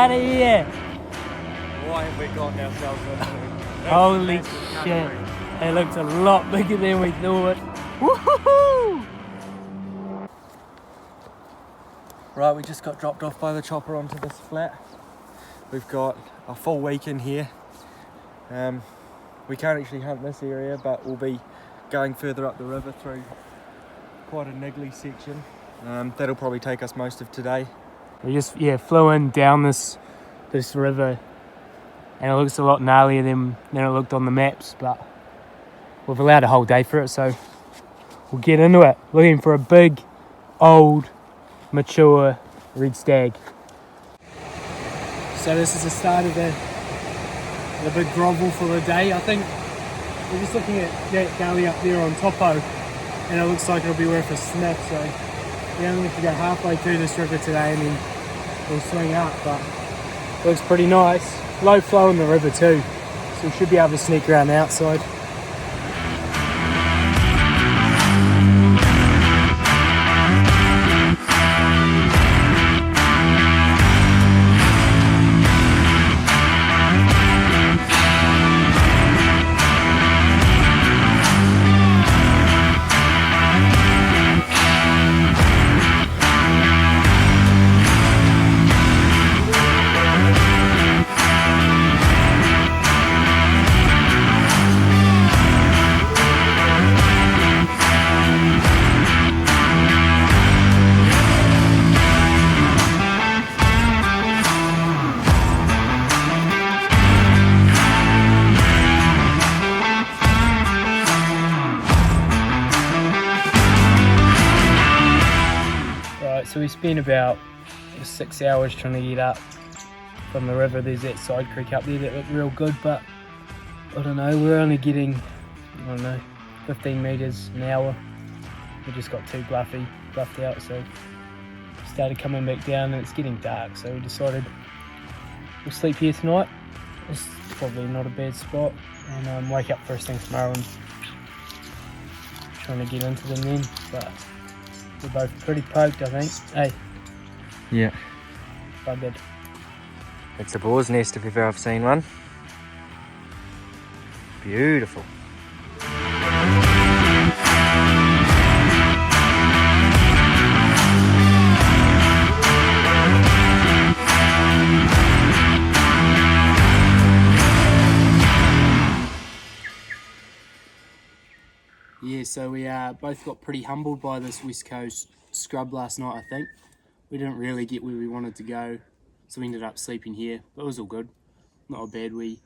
out of here. Why have we gotten ourselves into? Holy shit. It looks a lot bigger than we thought. Woohoo! Right, we just got dropped off by the chopper onto this flat. We've got a full week in here. We can't actually hunt this area, but we'll be going further up the river through quite a niggly section. That'll probably take us most of today. We just flew in down this river, and it looks a lot gnarlier than it looked on the maps, but we've allowed a whole day for it, so we'll get into it. Looking for a big, old, mature red stag. So this is the start of the big grovel for the day. I think we're just looking at that gully up there on Topo, and it looks like it'll be worth a sniff, so we only have to go halfway through this river today and then we'll swing up, but it looks pretty nice. Low flow in the river too, so we should be able to sneak around the outside. So we spent about 6 hours trying to get up from the river. There's that side creek up there that looked real good, but I don't know, we're only getting, 15 metres an hour. We just got too bluffed out, so started coming back down, and it's getting dark, so we decided we'll sleep here tonight. It's probably not a bad spot, and wake up first thing tomorrow and trying to get into them then, but we're both pretty poked, I think. Hey. Yeah. Buggered. It's a boar's nest if you've ever seen one. Beautiful. Yeah, so we both got pretty humbled by this West Coast scrub last night, I think. We didn't really get where we wanted to go, so we ended up sleeping here, but it was all good. Not a bad wee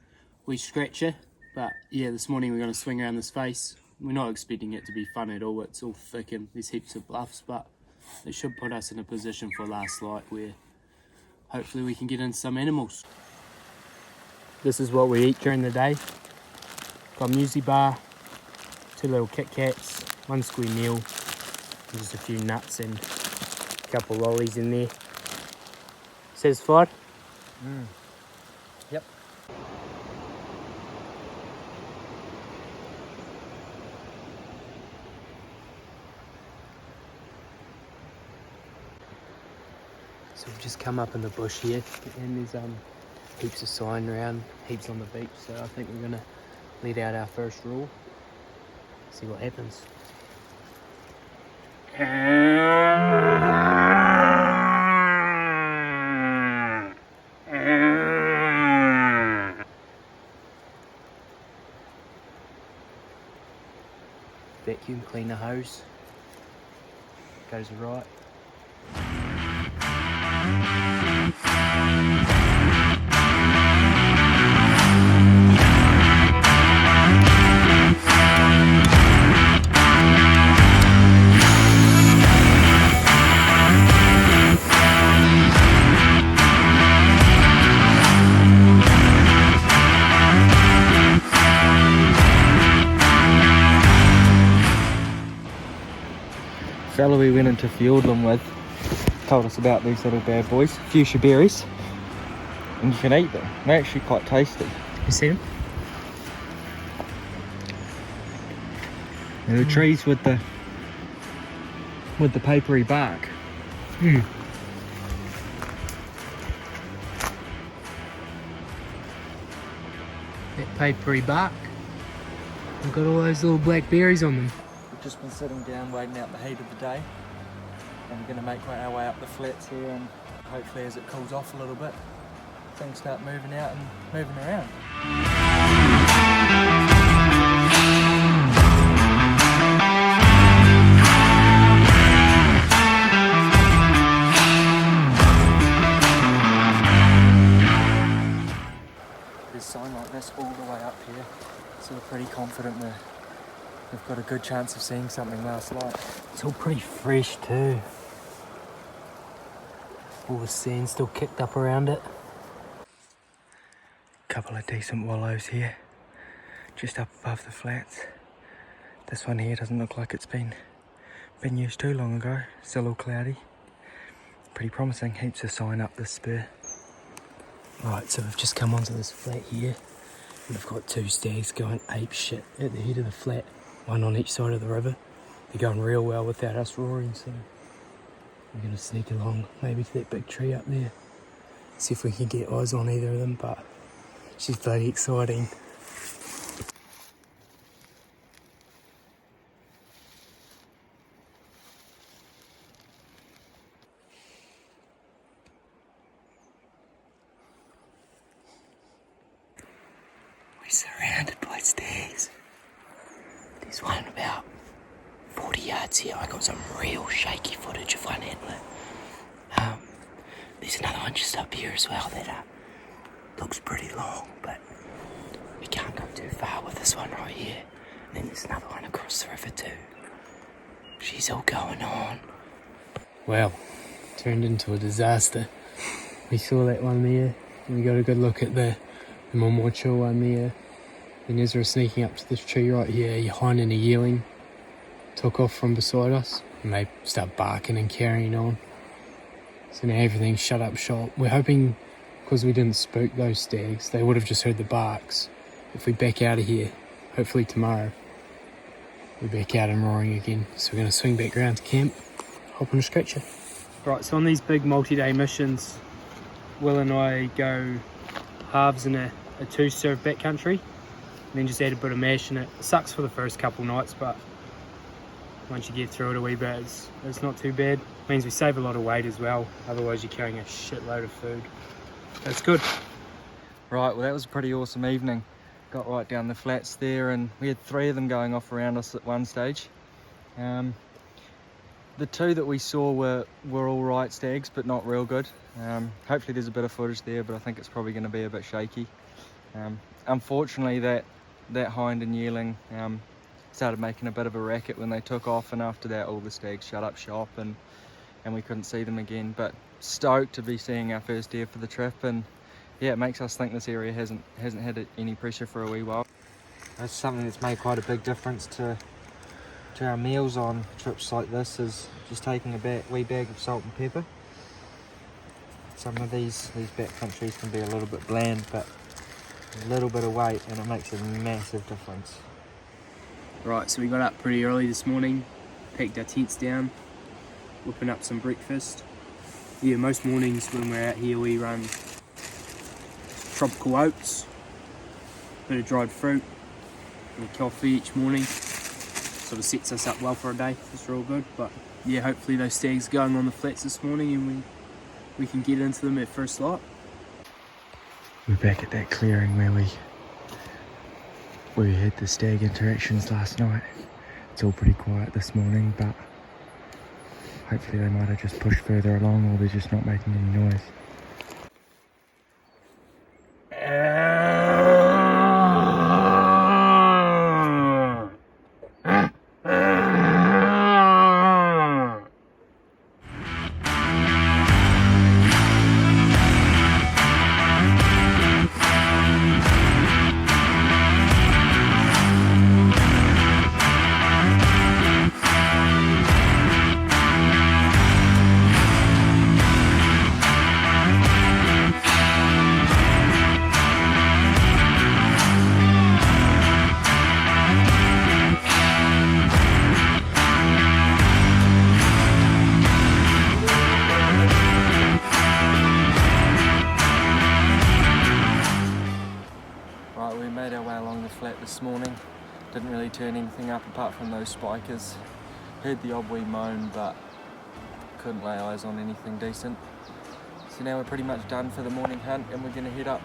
scratcher, but yeah, this morning we're going to swing around this face. We're not expecting it to be fun at all. It's all thick and there's heaps of bluffs, but it should put us in a position for last light where hopefully we can get into some animals. This is what we eat during the day. Got a muesli bar, 2 little Kit Kats, 1 square meal, and just a few nuts and a couple lollies in there. Satisfied? Yep. So we've just come up in the bush here, and there's heaps of sign around, heaps on the beach, so I think we're going to let out our first roar. See what happens. Vacuum cleaner hose goes right. Fella we went into Fiordland with told us about these little bad boys, fuchsia berries, and you can eat them. They're actually quite tasty. You see them? They're the trees with the papery bark. papery bark. They've got all those little black berries on them. We've just been sitting down waiting out the heat of the day, and we're going to make our way up the flats here, and hopefully as it cools off a little bit, things start moving out and moving around. There's sign like this all the way up here, so we're pretty confident we've got a good chance of seeing something last night. It's all pretty fresh too. All the sand still kicked up around it. Couple of decent wallows here, just up above the flats. This one here doesn't look like it's been used too long ago. Still all cloudy. Pretty promising. Heaps of sign up this spur. Right, so we've just come onto this flat here, and we've got two stags going ape shit at the head of the flat, one on each side of the river. They're going real well without us roaring, so we're going to sneak along maybe to that big tree up there, see if we can get eyes on either of them, but she's bloody exciting. We're surrounded by stags. There's one about 40 yards here. I got some real shaky footage of one antler. There's another one just up here as well that looks pretty long, but we can't go too far with this one right here. And then there's another one across the river too. She's all going on. Well, turned into a disaster. We saw that one there, and we got a good look at the more mature one there. And as we're sneaking up to this tree right here, a hind and a yearling took off from beside us, and they start barking and carrying on. So now everything's shut up shop. We're hoping, because we didn't spook those stags, they would have just heard the barks. If we back out of here, hopefully tomorrow, we're back out and roaring again. So we're going to swing back around to camp, hop on a stretcher. Right, so on these big multi-day missions, Will and I go halves in a two-serve backcountry, and then just add a bit of mash in it. It sucks for the first couple nights, but once you get through it a wee bit, it's not too bad. It means we save a lot of weight as well, otherwise you're carrying a shitload of food. That's good. Right, well that was a pretty awesome evening. Got right down the flats there, and we had 3 of them going off around us at one stage. The 2 that we saw were all right stags, but not real good. Hopefully there's a bit of footage there, but I think it's probably going to be a bit shaky. Unfortunately that hind and yearling started making a bit of a racket when they took off, and after that all the stags shut up shop and we couldn't see them again. But stoked to be seeing our first deer for the trip, and yeah, it makes us think this area hasn't had any pressure for a wee while. That's something that's made quite a big difference to our meals on trips like this, is just taking a wee bag of salt and pepper. Some of these backcountries can be a little bit bland, but a little bit of weight and it makes a massive difference. Right, so we got up pretty early this morning, packed our tents down, whipping up some breakfast. Yeah, most mornings when we're out here we run tropical oats, bit of dried fruit and coffee each morning. Sort of sets us up well for a day, it's real good. But yeah, hopefully those stags going on the flats this morning and we can get into them at first light. We're back at that clearing where we had the stag interactions last night. It's all pretty quiet this morning, but hopefully they might have just pushed further along, or they're just not making any noise. morning. Didn't really turn anything up apart from those spikers. Heard the odd wee moan, but couldn't lay eyes on anything decent. So now we're pretty much done for the morning hunt, and we're going to head up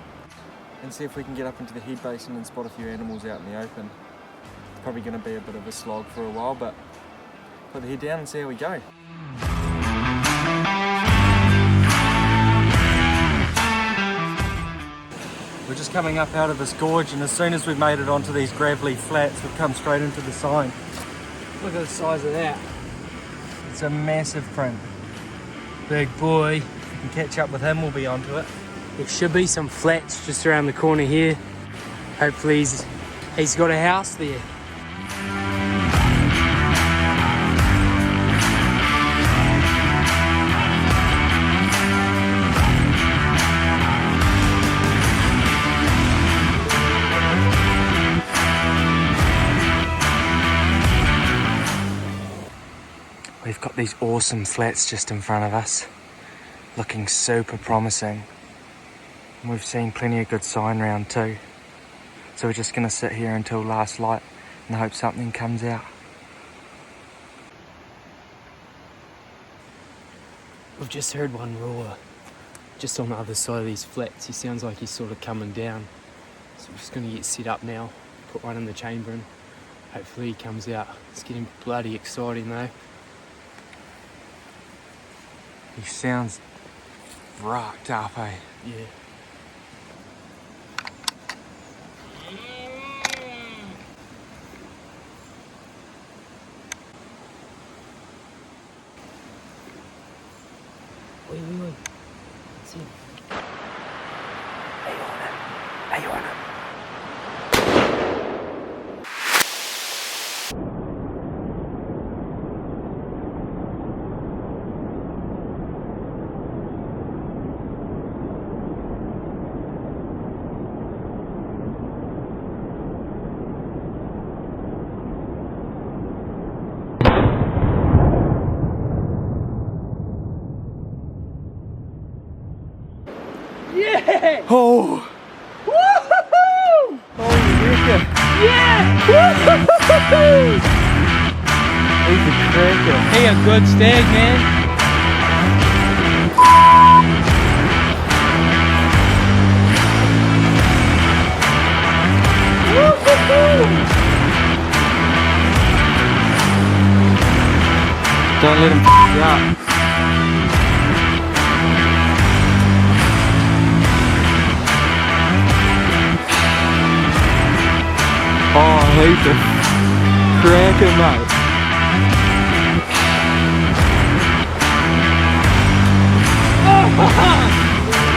and see if we can get up into the head basin and spot a few animals out in the open. It's probably going to be a bit of a slog for a while, but put the head down and see how we go. We're just coming up out of this gorge, and as soon as we've made it onto these gravelly flats, we've come straight into the sign. Look at the size of that. It's a massive print. Big boy. If we can catch up with him, we'll be onto it. There should be some flats just around the corner here. Hopefully he's got a house there. We've got these awesome flats just in front of us, looking super promising. And we've seen plenty of good sign round too. So we're just gonna sit here until last light and hope something comes out. We've just heard one roar just on the other side of these flats. He sounds like he's sort of coming down. So we're just gonna get set up now, put one in the chamber, and hopefully he comes out. It's getting bloody exciting though. He sounds rocked up, eh? Yeah. Wait. That's it. Are you on it? Yeah! Oh! Woohoo! Oh, you reckon? Yeah! Woohoo! He's a cracker. He a good stag, man. Woohoo! Don't let him f*** you up. Oh, he's a cracker, mate.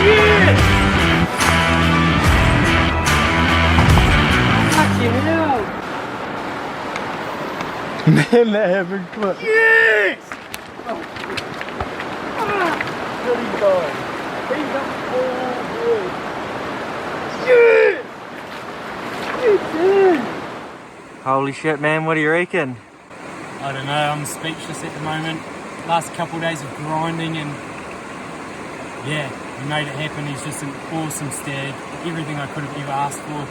Yeah! Fucking hell! Man, that happened quick. Yes! Good he's going. He's up all good. Yes! It's in! Holy shit, man, what do you reckon? I don't know, I'm speechless at the moment. Last couple of days of grinding, and yeah, we made it happen. He's just an awesome stag. Everything I could have ever asked for.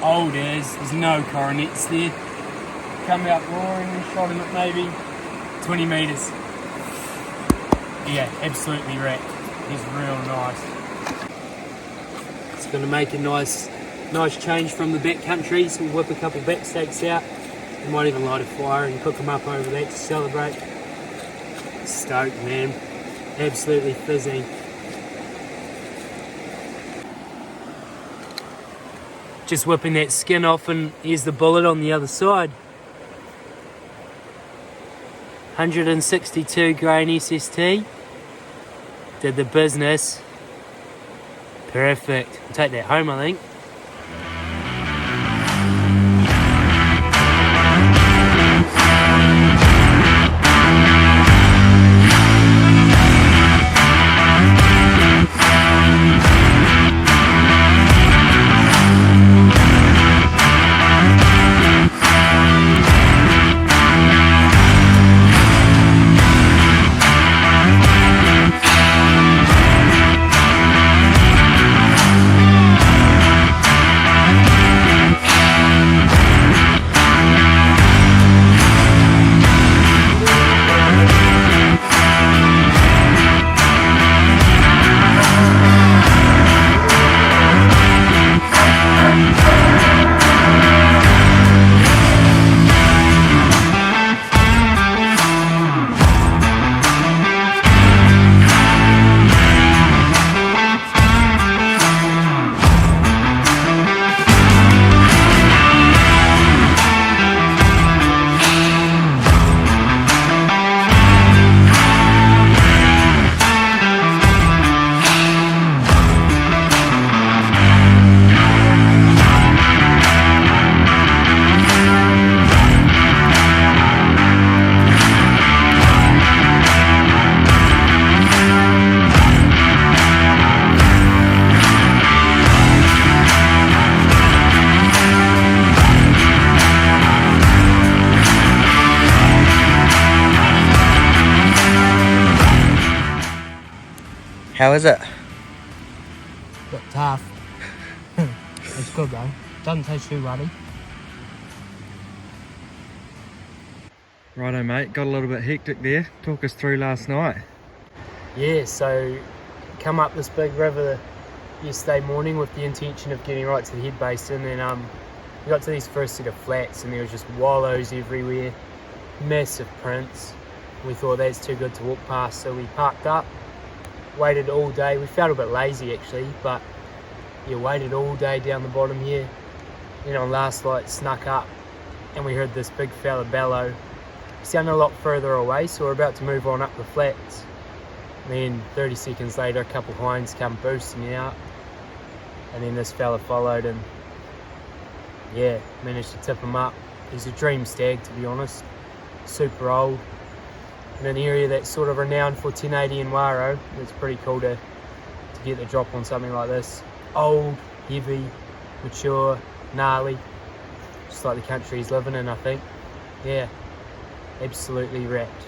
Old as, there's no coronets there. Come out roaring, we shot him at maybe 20 metres. Yeah, absolutely wrecked. He's real nice. It's gonna make a nice change from the back country, so we'll whip a couple back steaks out. We might even light a fire and cook them up over there to celebrate. Stoked, man. Absolutely fizzing. Just whipping that skin off, and here's the bullet on the other side. 162 grain SST. Did the business. Perfect. I'll take that home, I think. How is it? Bit tough. It's good though. Doesn't taste too ruddy. Righto mate, got a little bit hectic there. Talk us through last night. Yeah, so come up this big river yesterday morning with the intention of getting right to the head basin, and we got to these first set of flats and there was just wallows everywhere, massive prints. We thought that's too good to walk past, so we parked up, waited all day. We felt a bit lazy actually, but yeah, waited all day down the bottom here. Then on last light snuck up and we heard this big fella bellow. It sounded a lot further away, so we're about to move on up the flats. And then 30 seconds later, a couple hinds come boosting out, and then this fella followed and yeah, managed to tip him up. He's a dream stag, to be honest. Super old. In an area that's sort of renowned for 1080 and waro. It's pretty cool to get the drop on something like this. Old, heavy, mature, gnarly. Just like the country he's living in, I think. Yeah, absolutely wrapped.